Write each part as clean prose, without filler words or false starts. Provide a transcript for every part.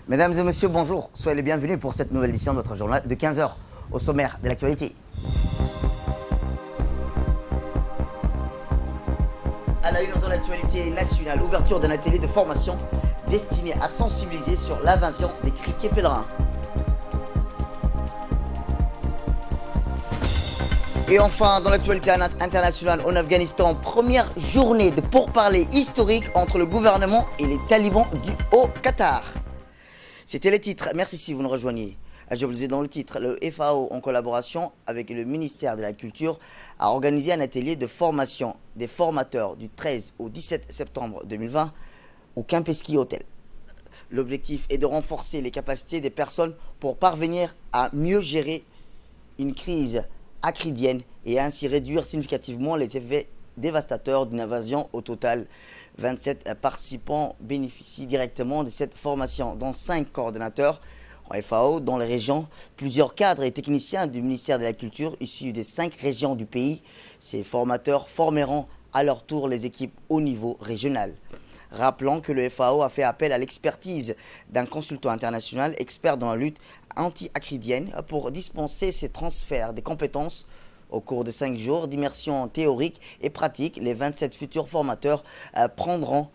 Mesdames et messieurs, bonjour. Soyez les bienvenus pour cette nouvelle édition de notre journal de 15 heures. Au sommaire de l'actualité. À la une de l'actualité nationale, ouverture d'un atelier de formation destiné à sensibiliser sur l'invasion des criquets pèlerins. Et enfin, dans l'actualité internationale en Afghanistan, première journée de pourparlers historiques entre le gouvernement et les talibans du Haut-Qatar. C'était les titres. Merci si vous nous rejoignez. Je vous le disais dans le titre, le FAO, en collaboration avec le ministère de la Culture, a organisé un atelier de formation des formateurs du 13 au 17 septembre 2020 au Kempinski Hotel. L'objectif est de renforcer les capacités des personnes pour parvenir à mieux gérer une crise acridienne et ainsi réduire significativement les effets dévastateurs d'une invasion. Au total, 27 participants bénéficient directement de cette formation, dont 5 coordonnateurs en FAO dans les régions, plusieurs cadres et techniciens du ministère de la Culture issus des 5 régions du pays. Ces formateurs formeront à leur tour les équipes au niveau régional. Rappelons que le FAO a fait appel à l'expertise d'un consultant international expert dans la lutte anti-acridienne pour dispenser ces transferts des compétences. Au cours de 5 jours d'immersion théorique et pratique, les 27 futurs formateurs apprendront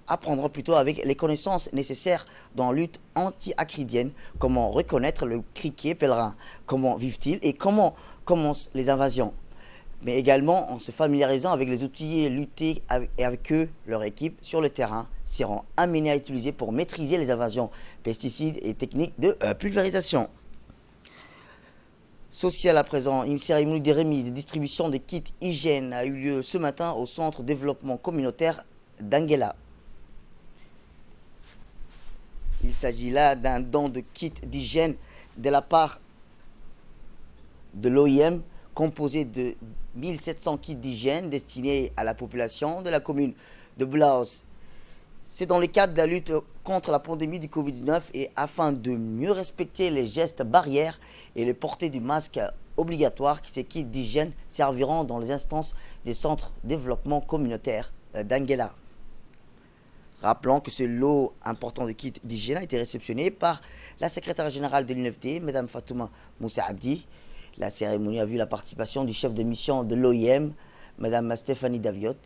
avec les connaissances nécessaires dans la lutte anti-acridienne, comment reconnaître le criquet pèlerin, comment vivent-ils et comment commencent les invasions. Mais également en se familiarisant avec les outils lutter avec eux, leur équipe sur le terrain seront amenés à utiliser pour maîtriser les invasions, pesticides et techniques de pulvérisation. Social à présent, une cérémonie de remise et distribution des kits hygiène a eu lieu ce matin au centre de développement communautaire d'Anguela. Il s'agit là d'un don de kits d'hygiène de la part de l'OIM, composé de 1700 kits d'hygiène destinés à la population de la commune de Blaos. C'est dans le cadre de la lutte contre la pandémie du Covid-19 et afin de mieux respecter les gestes barrières et le porter du masque obligatoire que ces kits d'hygiène serviront dans les instances des centres de développement communautaire d'Anguela. Rappelons que ce lot important de kits d'hygiène a été réceptionné par la secrétaire générale de l'UNFD, Mme Fatouma Moussa Abdi. La cérémonie a vu la participation du chef de mission de l'OIM, Mme Stéphanie Daviot,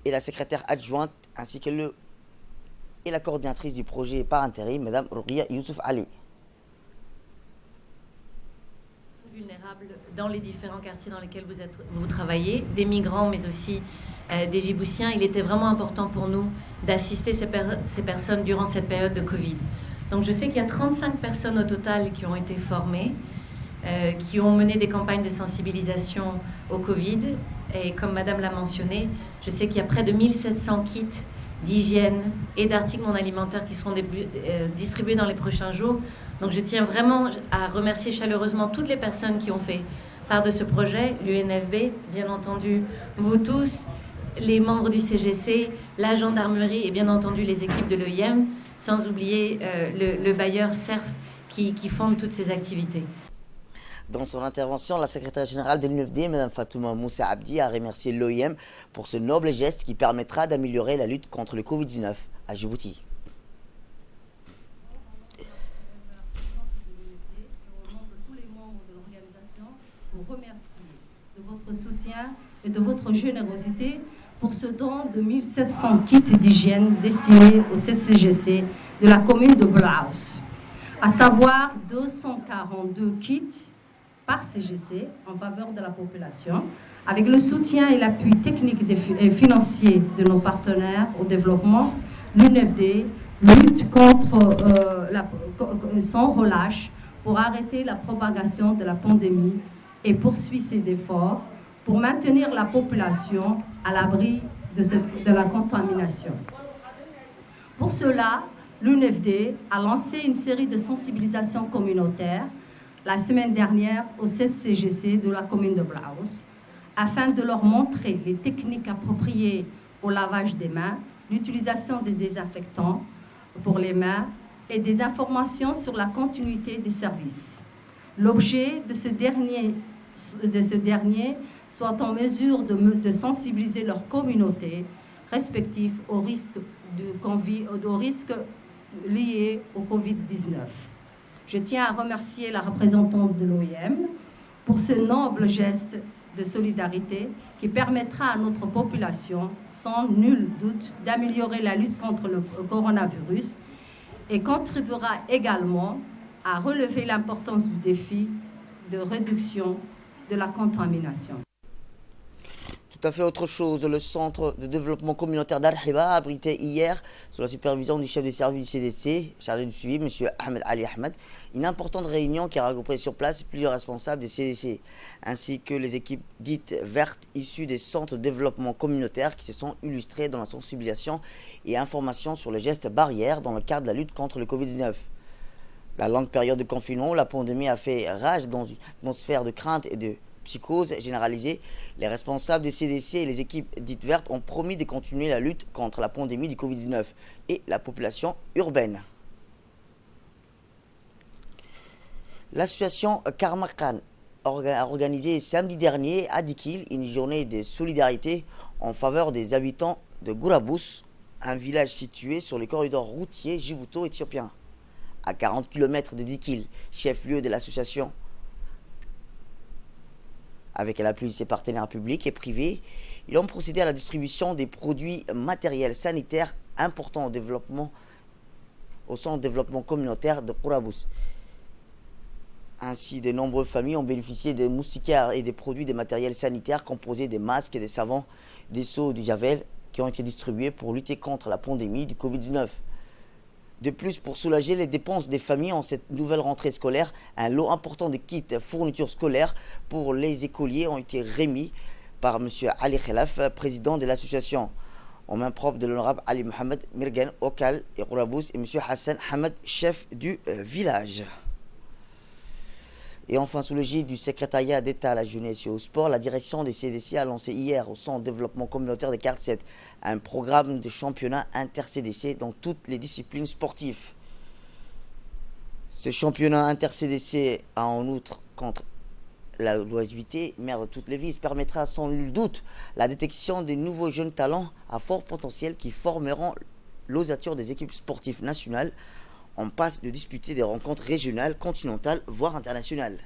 et la secrétaire adjointe ainsi que la coordinatrice du projet par intérim, Mme Rouria Youssouf Ali. Vulnérables dans les différents quartiers dans lesquels vous travaillez, des migrants mais aussi des Djiboutiens. Il était vraiment important pour nous d'assister ces personnes durant cette période de Covid. Donc je sais qu'il y a 35 personnes au total qui ont été formées, qui ont mené des campagnes de sensibilisation au Covid. Et comme Madame l'a mentionné, je sais qu'il y a près de 1700 kits d'hygiène et d'articles non alimentaires qui seront distribués dans les prochains jours. Donc je tiens vraiment à remercier chaleureusement toutes les personnes qui ont fait part de ce projet, l'UNFB, bien entendu, vous tous, les membres du CGC, la gendarmerie et bien entendu les équipes de l'OIM, sans oublier le bailleur CERF qui fonde toutes ces activités. Dans son intervention, la secrétaire générale de l'UNFD, Mme Fatouma Moussa Abdi, a remercié l'OIM pour ce noble geste qui permettra d'améliorer la lutte contre le Covid-19 à Djibouti. Vous remercie de votre soutien et de votre générosité pour ce don de 1700 kits d'hygiène destinés au 7CGC de la commune de Blaos, à savoir 242 kits par CGC en faveur de la population, avec le soutien et l'appui technique et financier de nos partenaires au développement. L'UNFD lutte sans relâche pour arrêter la propagation de la pandémie et poursuit ses efforts pour maintenir la population à l'abri de la contamination. Pour cela, l'UNFD a lancé une série de sensibilisations communautaires la semaine dernière au 7CGC de la commune de Blaos, afin de leur montrer les techniques appropriées au lavage des mains, l'utilisation des désinfectants pour les mains et des informations sur la continuité des services. L'objet de ce dernier soit en mesure de sensibiliser leur communauté respective au risque liées au Covid-19. Je tiens à remercier la représentante de l'OIM pour ce noble geste de solidarité qui permettra à notre population, sans nul doute, d'améliorer la lutte contre le coronavirus et contribuera également à relever l'importance du défi de réduction de la contamination. Tout à fait autre chose, le centre de développement communautaire d'Al-Hiba a abrité hier, sous la supervision du chef de service du CDC, chargé du suivi, M. Ahmed Ali Ahmed, une importante réunion qui a regroupé sur place plusieurs responsables des CDC, ainsi que les équipes dites vertes issues des centres de développement communautaire qui se sont illustrées dans la sensibilisation et information sur les gestes barrières dans le cadre de la lutte contre le Covid-19. La longue période de confinement, la pandémie a fait rage dans une atmosphère de crainte et de psychose généralisée. Les responsables des CDC et les équipes dites vertes ont promis de continuer la lutte contre la pandémie du Covid-19 et la population urbaine. L'association Karma Khan a organisé samedi dernier à Dikil une journée de solidarité en faveur des habitants de Gourabous, un village situé sur les corridors routiers djibouto-éthiopiens. À 40 km de Dikil, chef-lieu de l'association. Avec l'appui de ses partenaires publics et privés, ils ont procédé à la distribution des produits matériels sanitaires importants au centre de développement communautaire de Gourabous. Ainsi, de nombreuses familles ont bénéficié des moustiquaires et des produits de matériel sanitaire composés des masques et des savons, des seaux et du javel qui ont été distribués pour lutter contre la pandémie du Covid-19. De plus, pour soulager les dépenses des familles en cette nouvelle rentrée scolaire, un lot important de kits fournitures scolaires pour les écoliers ont été remis par M. Ali Khelaf, président de l'association, en main propre de l'honorable Ali Mohamed Mirgan Okal et Gourabous et M. Hassan Hamad, chef du village. Et enfin, sous l'égide du secrétariat d'État à la jeunesse et au sport, la direction des CDC a lancé hier au centre de développement communautaire des Quartiers 7 un programme de championnat inter-CDC dans toutes les disciplines sportives. Ce championnat inter-CDC a en outre, contre la l'oisiveté, mère de toutes les vies, permettra sans nul doute la détection de nouveaux jeunes talents à fort potentiel qui formeront l'ossature des équipes sportives nationales en passe de disputer des rencontres régionales, continentales, voire internationales.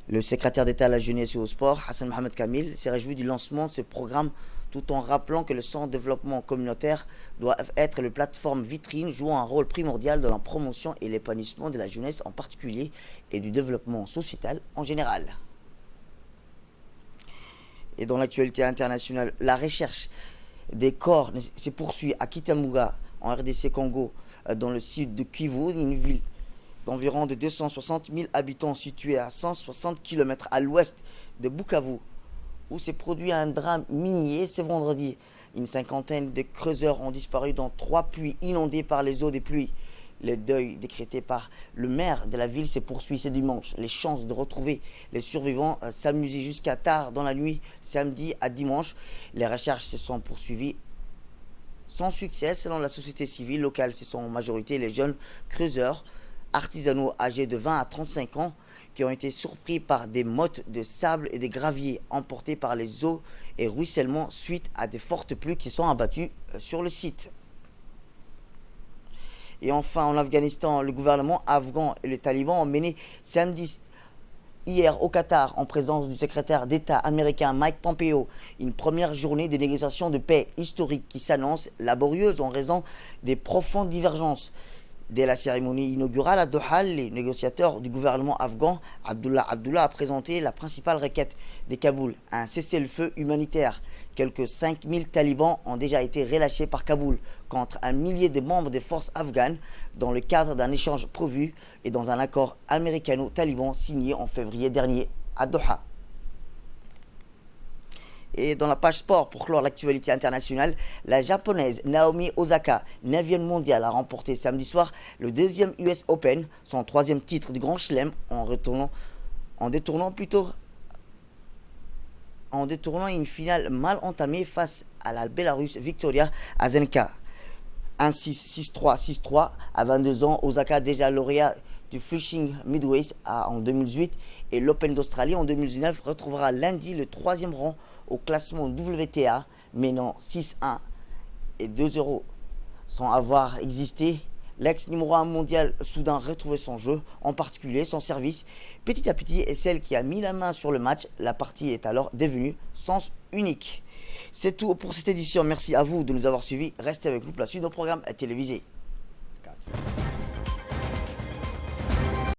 Le secrétaire d'État à la jeunesse et au sport, Hassan Mohamed Kamil, s'est réjoui du lancement de ce programme tout en rappelant que le centre de développement communautaire doit être la plateforme vitrine jouant un rôle primordial dans la promotion et l'épanouissement de la jeunesse en particulier et du développement sociétal en général. Et dans l'actualité internationale, la recherche des corps se poursuit à Kitamuga, en RDC Congo, dans le sud de Kivu, une ville d'environ 260 000 habitants située à 160 km à l'ouest de Bukavu, où s'est produit un drame minier ce vendredi. Une cinquantaine de creuseurs ont disparu dans 3 puits inondés par les eaux des pluies. Le deuil décrété par le maire de la ville se poursuit ce dimanche. Les chances de retrouver les survivants s'amusaient jusqu'à tard dans la nuit, samedi à dimanche. Les recherches se sont poursuivies sans succès. Selon la société civile locale, ce sont en majorité les jeunes creuseurs artisanaux âgés de 20 à 35 ans qui ont été surpris par des mottes de sable et de gravier emportés par les eaux et ruissellements suite à de fortes pluies qui sont abattues sur le site. Et enfin, en Afghanistan, le gouvernement afghan et les talibans ont mené hier au Qatar, en présence du secrétaire d'État américain Mike Pompeo, une première journée de négociations de paix historique qui s'annonce laborieuse en raison des profondes divergences. Dès la cérémonie inaugurale à Doha, les négociateurs du gouvernement afghan, Abdullah a présenté la principale requête de Kaboul, un cessez-le-feu humanitaire. Quelques 5000 talibans ont déjà été relâchés par Kaboul contre un millier de membres des forces afghanes dans le cadre d'un échange prévu et dans un accord américano-taliban signé en février dernier à Doha. Et dans la page sport, pour clore l'actualité internationale, la japonaise Naomi Osaka, 9e mondiale, a remporté samedi soir le 2e US Open, son 3e titre du Grand Chelem, en détournant une finale mal entamée face à la Bélarusse Victoria Azarenka. 1-6, 6-3, 6-3. À 22 ans, Osaka, déjà lauréat du Flushing Midwest en 2018 et l'Open d'Australie en 2019, retrouvera lundi le 3e rang au classement WTA, menant 6-1 et 2-0 Sans avoir existé, l'ex numéro 1 mondial soudain retrouvait son jeu, en particulier son service. Petit à petit, et celle qui a mis la main sur le match, la partie est alors devenue sens unique. C'est tout pour cette édition. Merci à vous de nous avoir suivis. Restez avec nous pour la suite de nos programmes télévisés. 4.